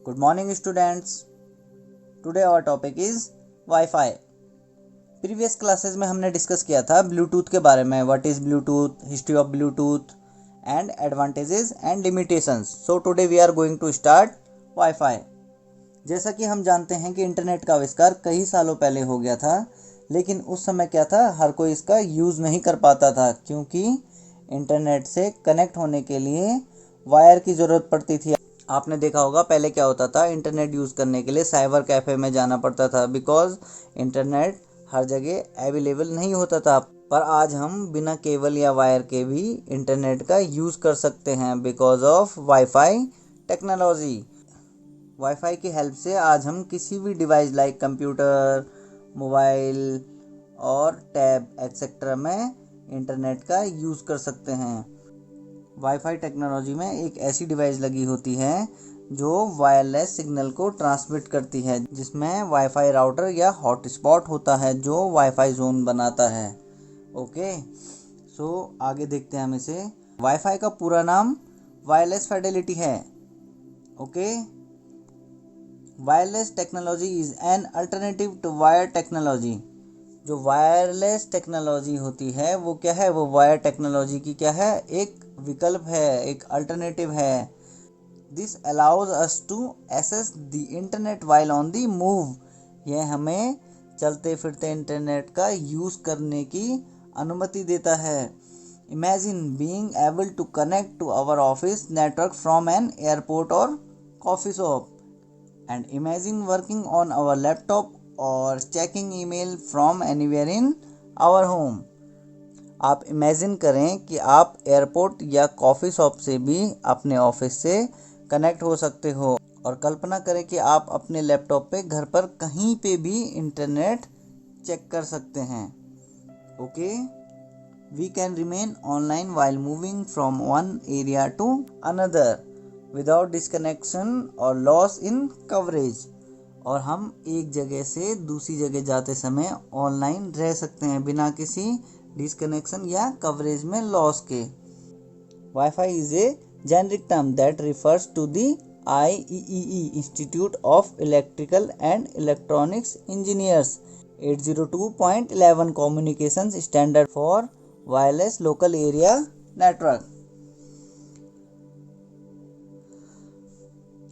Good morning students. Today our topic is Wi-Fi. Previous classes में हमने discuss किया था ब्लूटूथ के बारे में. What is Bluetooth, history of Bluetooth and advantages and limitations. So today we are going to start WiFi. जैसा कि हम जानते हैं कि इंटरनेट का आविष्कार कई सालों पहले हो गया था, लेकिन उस समय क्या था, हर कोई इसका यूज़ नहीं कर पाता था क्योंकि इंटरनेट से कनेक्ट होने के लिए वायर की ज़रूरत पड़ती थी. आपने देखा होगा पहले क्या होता था, इंटरनेट यूज़ करने के लिए साइबर कैफ़े में जाना पड़ता था बिकॉज़ इंटरनेट हर जगह अवेलेबल नहीं होता था. पर आज हम बिना केबल या वायर के भी इंटरनेट का यूज़ कर सकते हैं because of wifi technology. Wifi की हेल्प से आज हम किसी भी डिवाइस लाइक कंप्यूटर, मोबाइल और टैब एक्सेट्रा में इंटरनेट का यूज़ कर सकते हैं. वाईफाई टेक्नोलॉजी में एक ऐसी डिवाइस लगी होती है जो वायरलेस सिग्नल को ट्रांसमिट करती है, जिसमें वाईफाई राउटर या हॉटस्पॉट होता है जो वाईफाई जोन बनाता है. ओके, सो आगे देखते हैं हम इसे. वाईफाई का पूरा नाम वायरलेस फिडेलिटी है. Okay, wireless technology is an alternative to wire technology. जो वायरलेस टेक्नोलॉजी होती है वो क्या है, वो वायर टेक्नोलॉजी की क्या है, एक विकल्प है, एक अल्टरनेटिव है. This allows us to access the internet while on the move. यह हमें चलते फिरते इंटरनेट का यूज़ करने की अनुमति देता है. Imagine being able to connect to our office network from an airport और coffee shop. And imagine working on our laptop or checking email from anywhere in our home. आप इमेजिन करें कि आप एयरपोर्ट या कॉफ़ी शॉप से भी अपने office से कनेक्ट हो सकते हो, और कल्पना करें कि आप अपने लैपटॉप पे घर पर कहीं पे भी इंटरनेट चेक कर सकते हैं. Okay, we can remain online while moving from one area to another without disconnection और लॉस इन कवरेज. और हम एक जगह से दूसरी जगह जाते समय ऑनलाइन रह सकते हैं बिना किसी डिस्कनेक्शन या कवरेज में लॉस के. WiFi is a generic term that refers to the IEEE institute of electrical and electronics engineers 802.11 communication standard for wireless local area network.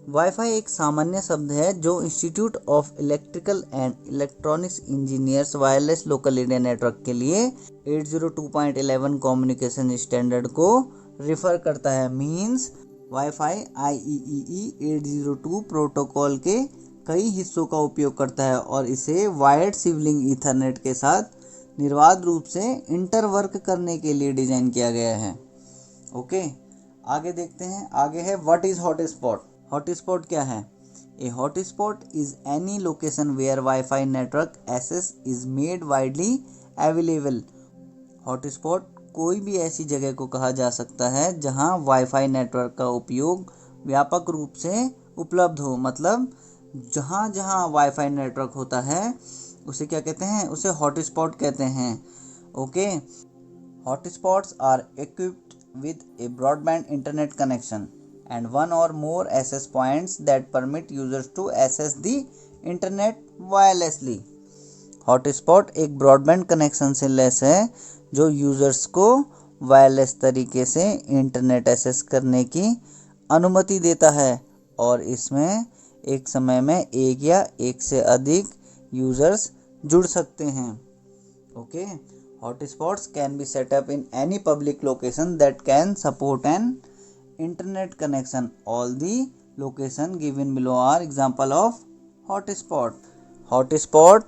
WiFi एक सामान्य शब्द है जो institute of electrical and electronics engineers wireless local area network के लिए 802.11 communication standard को refer करता है. मींस वाईफाई IEEE 802 प्रोटोकॉल के कई हिस्सों का उपयोग करता है और इसे वायर्ड सिवलिंग ईथरनेट के साथ निर्बाध रूप से इंटरवर्क करने के लिए डिज़ाइन किया गया है. ओके, आगे देखते हैं. आगे है व्हाट इज़ हॉटस्पॉट. हॉटस्पॉट क्या है? A hotspot is any location where WiFi network access is made widely available. Hotspot कोई भी ऐसी जगह को कहा जा सकता है जहां वाईफाई नेटवर्क का उपयोग व्यापक रूप से उपलब्ध हो. मतलब जहां जहां वाईफाई नेटवर्क होता है उसे क्या कहते हैं, उसे हॉटस्पॉट कहते हैं. Okay, hotspots are equipped with a broadband internet connection and one or more access points that permit users to access the internet wirelessly. Hotspot एक ब्रॉडबैंड कनेक्शन से लैस है जो यूजर्स को वायरलेस तरीके से इंटरनेट एक्सेस करने की अनुमति देता है, और इसमें एक समय में एक या एक से अधिक यूजर्स जुड़ सकते हैं. Okay, hotspots can be set up in any public location that can support an internet connection. All the location given below are example of hotspot. Hotspot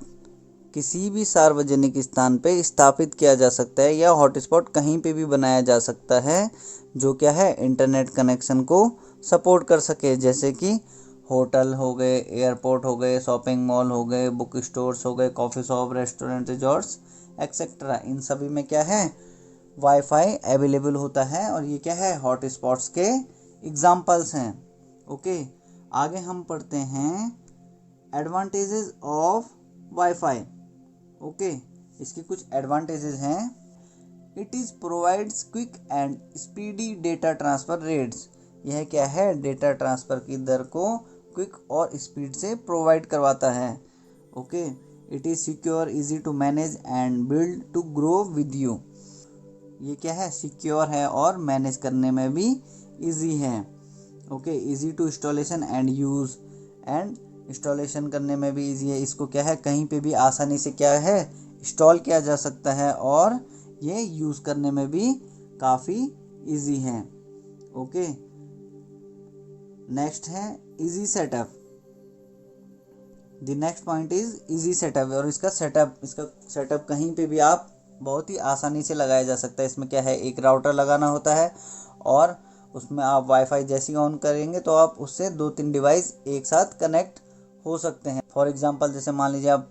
किसी भी सार्वजनिक स्थान पे स्थापित किया जा सकता है या हॉटस्पॉट कहीं पे भी बनाया जा सकता है जो क्या है, इंटरनेट कनेक्शन को सपोर्ट कर सके. जैसे कि होटल हो गए, एयरपोर्ट हो गए, शॉपिंग मॉल हो गए, बुक स्टोर्स हो गए, coffee shop, restaurant, resorts etcetera. इन सभी में क्या है, वाईफाई अवेलेबल होता है और ये क्या है, हॉटस्पॉट्स के एग्जाम्पल्स हैं. ओके, आगे हम पढ़ते हैं एडवांटेजेस ऑफ वाईफाई. ओके, इसके कुछ एडवांटेजेस हैं. It is provides quick and speedy data transfer rates. यह क्या है, डेटा ट्रांसफ़र की दर को क्विक और स्पीड से प्रोवाइड करवाता है। Okay, it is secure, easy to manage and build to grow with you. ये क्या है, सिक्योर है और मैनेज करने में भी इजी है। Okay, easy to installation and use, and installation करने में भी इजी है। इसको क्या है, कहीं पे भी आसानी से क्या है इंस्टॉल किया जा सकता है और ये यूज़ करने में भी काफ़ी इजी है। ओके, नेक्स्ट है easy setup. The next point is easy setup. और इसका सेटअप कहीं पे भी आप बहुत ही आसानी से लगाया जा सकता है। इसमें क्या है, एक राउटर लगाना होता है और उसमें आप वाईफाई जैसे ही ऑन करेंगे तो आप उससे 2-3 डिवाइस एक साथ कनेक्ट हो सकते हैं। फॉर एग्जांपल जैसे मान लीजिए आप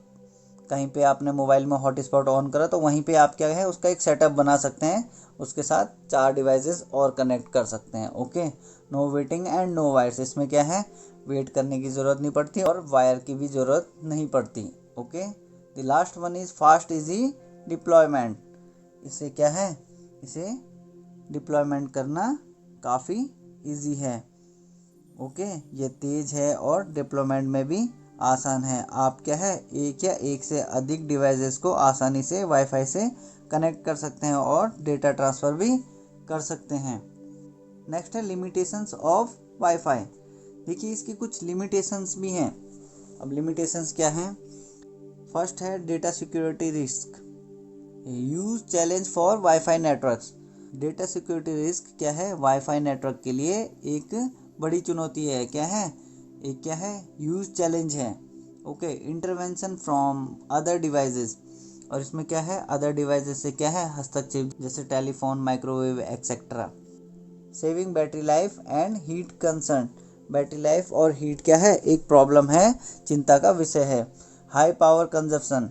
कहीं पे आपने मोबाइल में हॉटस्पॉट ऑन करा तो वहीं पे आप क्या है उसका एक सेटअप बना सकते हैं, उसके साथ 4 डिवाइसेस और कनेक्ट कर सकते हैं। Okay, no waiting and no wires. इसमें क्या है, वेट करने की ज़रूरत नहीं पड़ती और वायर की भी ज़रूरत नहीं पड़ती। Okay, the last one is fast easy deployment. इसे क्या है, इसे डिप्लॉयमेंट करना काफ़ी इजी है। ओके, ये तेज़ है और डिप्लॉयमेंट में भी आसान है। आप क्या है, एक या एक से अधिक डिवाइसेस को आसानी से वाईफाई से कनेक्ट कर सकते हैं और डेटा ट्रांसफ़र भी कर सकते हैं। नेक्स्ट है लिमिटेशंस ऑफ वाईफाई। देखिए इसकी कुछ लिमिटेशंस भी हैं। अब लिमिटेशंस क्या हैं, फर्स्ट है data security risk, use challenge for wifi networks. Data security risk क्या है, वाईफाई नेटवर्क के लिए एक बड़ी चुनौती है। क्या है, एक क्या है, यूज चैलेंज है। Okay, intervention from other devices. और इसमें क्या है, अदर डिवाइसेस से क्या है, हस्तक्षेप, जैसे telephone, microwave etcetera. Saving battery life and heat concern. Battery life और हीट क्या है, एक प्रॉब्लम है, चिंता का विषय है। हाई पावर कंजप्शन,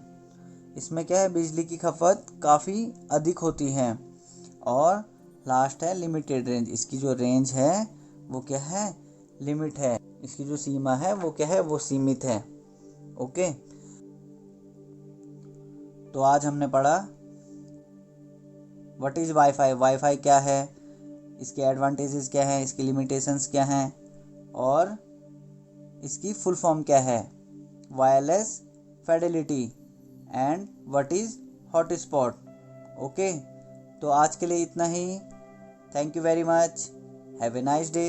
इसमें क्या है, बिजली की खपत काफ़ी अधिक होती है। और लास्ट है लिमिटेड रेंज। इसकी जो रेंज है वो क्या है, लिमिट है। इसकी जो सीमा है वो क्या है, वो सीमित है। ओके, तो आज हमने पढ़ा व्हाट इज़ वाईफाई, वाईफाई क्या है, इसके एडवांटेजेस क्या हैं, इसकी लिमिटेशंस क्या हैं और इसकी फुल फॉर्म क्या है, wireless fidelity and what is hotspot. Okay, तो आज के लिए इतना ही। Thank you very much, have a nice day.